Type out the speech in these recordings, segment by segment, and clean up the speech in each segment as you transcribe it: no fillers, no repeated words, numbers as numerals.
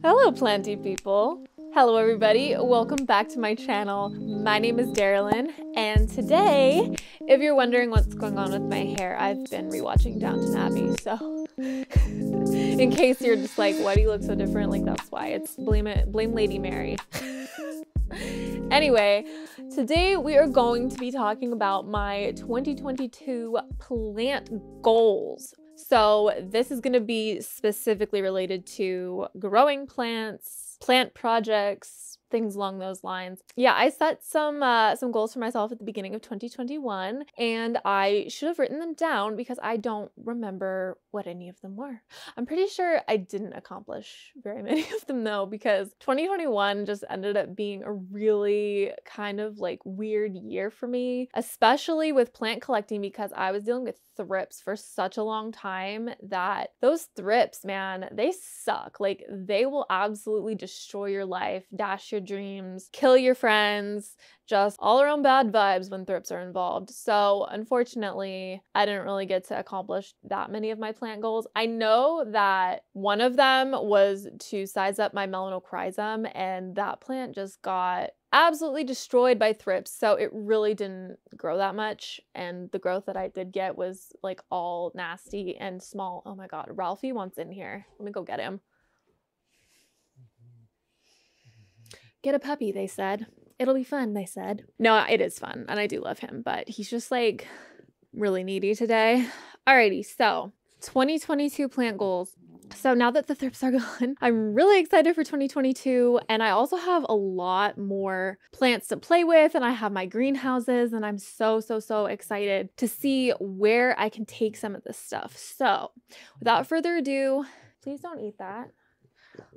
Hello, planty people. Hello, everybody. Welcome back to my channel. My name is Darylyn, and today, if you're wondering what's going on with my hair, I've been rewatching Downton Abbey, so in case you're just like, why do you look so different? Like, that's why. It's blame Lady Mary. Anyway, today we are going to be talking about my 2022 plant goals. So this is going to be specifically related to growing plants, plant projects, things along those lines. Yeah, I set some goals for myself at the beginning of 2021, and I should have written them down because I don't remember what any of them were. I'm pretty sure I didn't accomplish very many of them though, because 2021 just ended up being a really kind of like weird year for me, especially with plant collecting, because I was dealing with thrips for such a long time that those thrips, man, they suck. Like, they will absolutely destroy your life, dash your dreams, kill your friends, just all around bad vibes when thrips are involved. So unfortunately, I didn't really get to accomplish that many of my plant goals. I know that one of them was to size up my melanochrysum, and that plant just got absolutely destroyed by thrips, so it really didn't grow that much, and the growth that I did get was like all nasty and small. Oh my god, Ralphie wants in here. Let me go get him. Get a puppy, they said. It'll be fun, they said. No, it is fun, and I do love him, but he's just like really needy today. Alrighty, so 2022 plant goals. So now that the thrips are gone, I'm really excited for 2022, and I also have a lot more plants to play with, and I have my greenhouses, and I'm so excited to see where I can take some of this stuff. So without further ado, please don't eat that.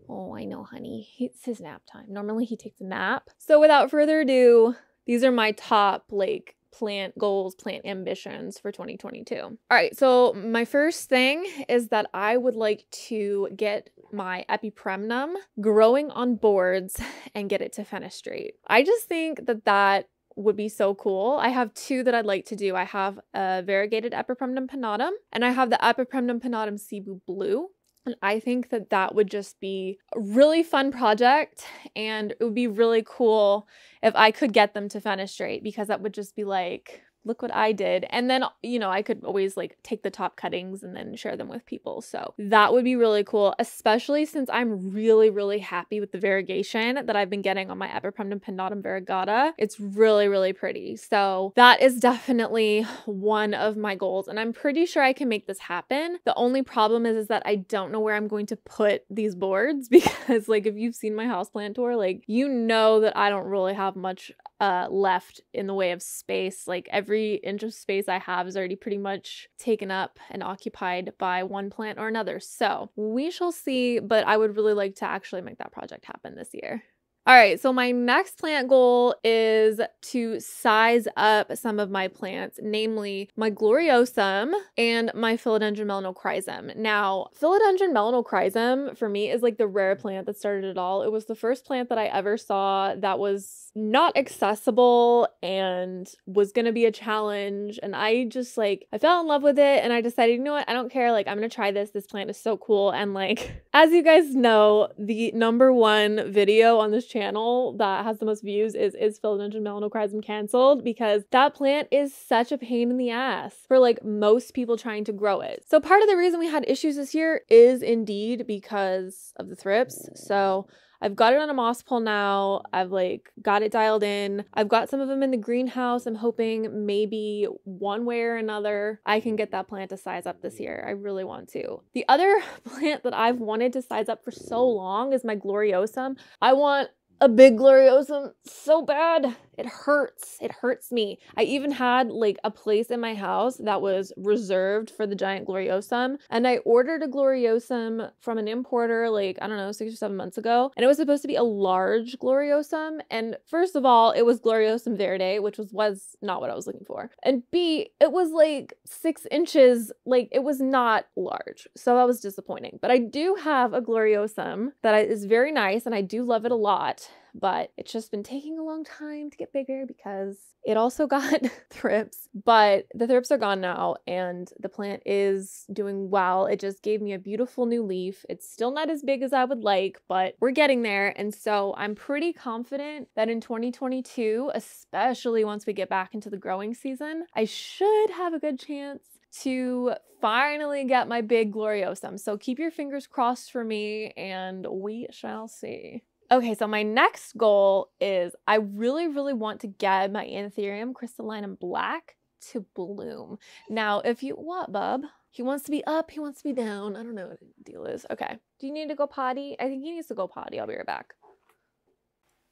Oh, I know, honey. It's his nap time. Normally he takes a nap. So without further ado, these are my top like plant goals, plant ambitions for 2022. All right, so my first thing is that I would like to get my epipremnum growing on boards and get it to fenestrate. I just think that that would be so cool. I have two that I'd like to do. I have a variegated epipremnum pinnatum, and I have the epipremnum pinnatum cebu blue. And I think that that would just be a really fun project, and it would be really cool if I could get them to fenestrate, because that would just be like, look what I did. And then, you know, I could always like take the top cuttings and then share them with people. So that would be really cool, especially since I'm really happy with the variegation that I've been getting on my epipremnum pinnatum variegata. It's really pretty. So that is definitely one of my goals, and I'm pretty sure I can make this happen. The only problem is that I don't know where I'm going to put these boards, because like, if you've seen my houseplant tour, like, you know that I don't really have much left in the way of space. Like, every inch of space I have is already pretty much taken up and occupied by one plant or another. So we shall see, but I would really like to actually make that project happen this year. All right, so my next plant goal is to size up some of my plants, namely my gloriosum and my philodendron melanochrysum. Now, philodendron melanochrysum for me is like the rare plant that started it all. It was the first plant that I ever saw that was not accessible and was gonna be a challenge, and I just like, I fell in love with it, and I decided, you know what, I don't care, like, I'm gonna try this. This plant is so cool. And like, as you guys know, the #1 video on this channel that has the most views is philodendron melanochrysum canceled, because that plant is such a pain in the ass for like most people trying to grow it. So part of the reason we had issues this year is indeed because of the thrips. So I've got it on a moss pole now. I've like got it dialed in. I've got some of them in the greenhouse. I'm hoping maybe one way or another I can get that plant to size up this year. I really want to. The other plant that I've wanted to size up for so long is my gloriosum. I want a big gloriosum so bad. It hurts. It hurts me. I even had like a place in my house that was reserved for the giant gloriosum, and I ordered a gloriosum from an importer like, I don't know, 6 or 7 months ago, and it was supposed to be a large gloriosum. And first of all, it was gloriosum verde, which was not what I was looking for, and B, it was like 6 inches. Like, it was not large, so that was disappointing. But I do have a gloriosum that is very nice, and I do love it a lot. but it's just been taking a long time to get bigger because it also got thrips, but the thrips are gone now and the plant is doing well. It just gave me a beautiful new leaf. It's still not as big as I would like, but we're getting there. And so I'm pretty confident that in 2022, especially once we get back into the growing season, I should have a good chance to finally get my big Gloriosum. So keep your fingers crossed for me and we shall see. Okay, so my next goal is I really, really want to get my Anthurium crystallinum black to bloom. Now, if you, what, bub? He wants to be up, he wants to be down. I don't know what the deal is. Okay, do you need to go potty? I think he needs to go potty. I'll be right back.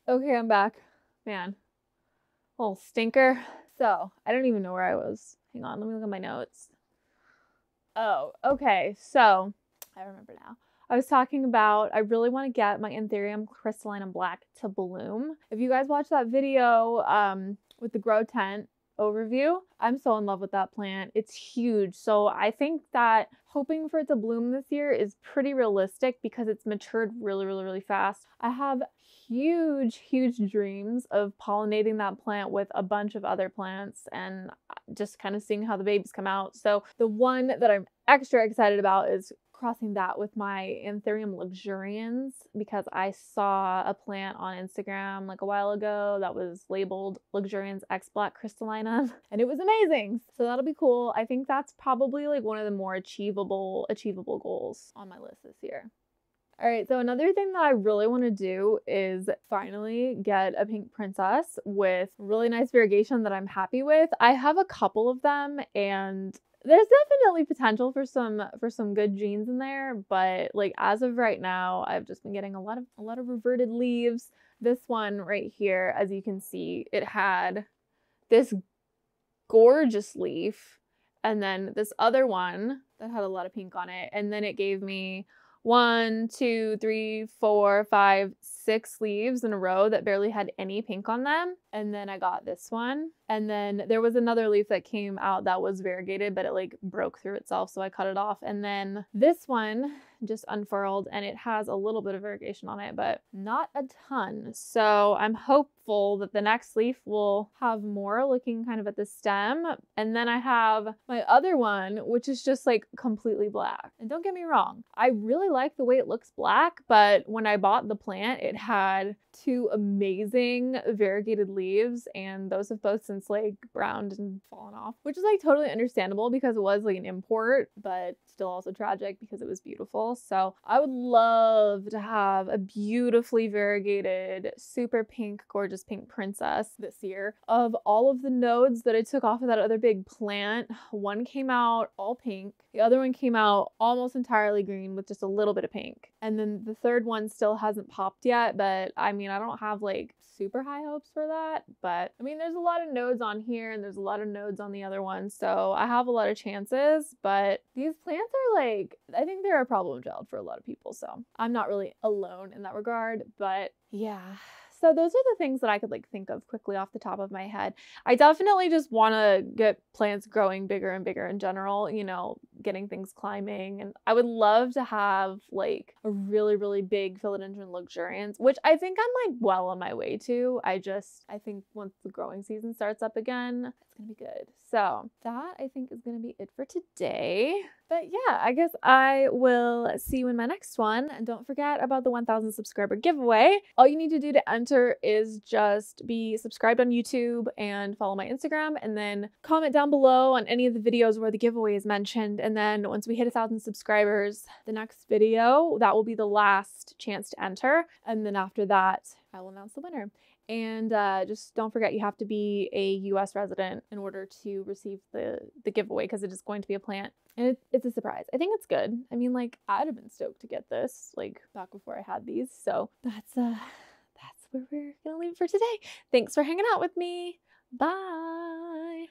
Okay, I'm back. Man, little stinker. So, I don't even know where I was. Hang on, let me look at my notes. Oh, okay, so I remember now. I was talking about I really want to get my Anthurium crystallinum black to bloom. If you guys watched that video with the grow tent overview, I'm so in love with that plant. It's huge. So I think that hoping for it to bloom this year is pretty realistic because it's matured really, really, really fast. I have huge, huge dreams of pollinating that plant with a bunch of other plants and just kind of seeing how the babies come out. So the one that I'm extra excited about is crossing that with my Anthurium luxurians because I saw a plant on Instagram like a while ago that was labeled luxurians X black crystallinum and it was amazing. So that'll be cool. I think that's probably like one of the more achievable goals on my list this year. All right, so another thing that I really want to do is finally get a pink princess with really nice variegation that I'm happy with. I have a couple of them and there's definitely potential for some good genes in there, but like as of right now, I've just been getting a lot of reverted leaves. This one right here, as you can see, it had this gorgeous leaf and then this other one that had a lot of pink on it, and then it gave me 1, 2, 3, 4, 5, 6 leaves in a row that barely had any pink on them. And then I got this one. And then there was another leaf that came out that was variegated, but it like broke through itself. So I cut it off. And then this one just unfurled and it has a little bit of variegation on it, but not a ton. So I'm hopeful that the next leaf will have more looking kind of at the stem. And then I have my other one, which is just like completely black. And don't get me wrong, I really like the way it looks black, but when I bought the plant, it had 2 amazing variegated leaves and those have both since like browned and fallen off, which is like totally understandable because it was like an import, but still also tragic because it was beautiful. So I would love to have a beautifully variegated, super pink, gorgeous pink princess this year. Of all of the nodes that I took off of that other big plant, one came out all pink. The other one came out almost entirely green with just a little bit of pink. And then the third one still hasn't popped yet, but I mean, I don't have like super high hopes for that, but I mean, there's a lot of nodes on here and there's a lot of nodes on the other one. So I have a lot of chances, but these plants are like, I think they're a problem child for a lot of people. So I'm not really alone in that regard, but yeah. So those are the things that I could like think of quickly off the top of my head. I definitely just want to get plants growing bigger and bigger in general, you know, getting things climbing. And I would love to have like a really, really big philodendron luxurians, which I think I'm like well on my way to. I think once the growing season starts up again, it's gonna be good. So that I think is gonna be it for today. But yeah, I guess I will see you in my next one. And don't forget about the 1,000 subscriber giveaway. All you need to do to enter is just be subscribed on YouTube and follow my Instagram, and then comment down below on any of the videos where the giveaway is mentioned. And then once we hit 1,000 subscribers, the next video, that will be the last chance to enter. And then after that, I will announce the winner. And just don't forget, you have to be a US resident in order to receive the giveaway because it is going to be a plant. And it's a surprise. I think it's good. I mean, like, I'd have been stoked to get this, like, back before I had these. So that's where we're gonna leave it for today. Thanks for hanging out with me. Bye.